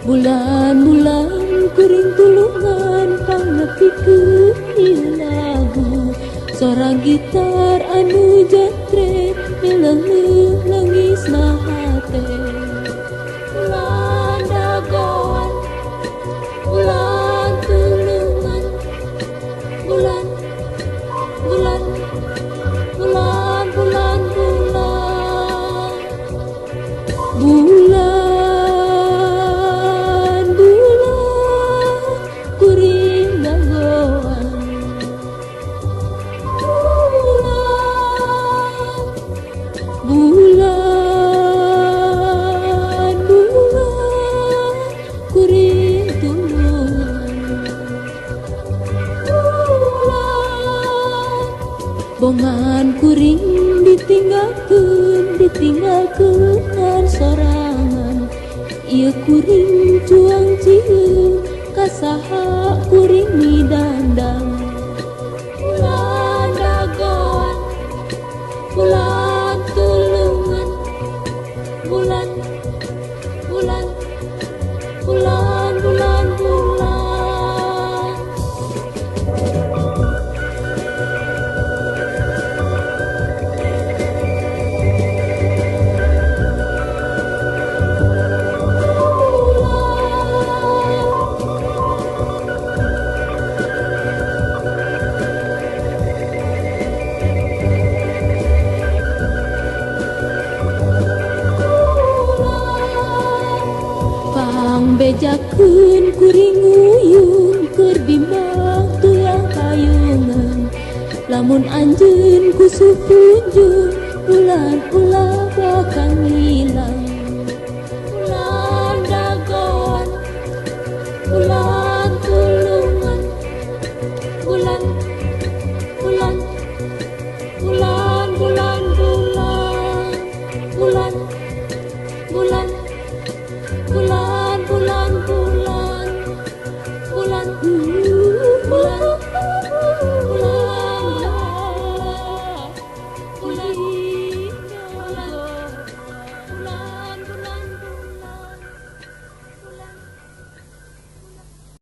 Bulan-bulan kuring tulungan pangnepikeun lagu suara gitar anu jangkret leuleuh leungisna hate. Bulan dagoan, bulan tulungan, bulan, bulan, bulan, bulan, bulan, bulan. Bongan kuring ditinggalkeun sorangan. Ieu kuring juang cieu kasaha kuring midandang. Bulan dagoan, bulan tulungan, bulan, bulan, bulan, bulan, bulan. Bejakeun kuring uyung keur bimbang tulang kayungan. Lamun anjeun kusuh punjung bulan ulah bakal ngilang.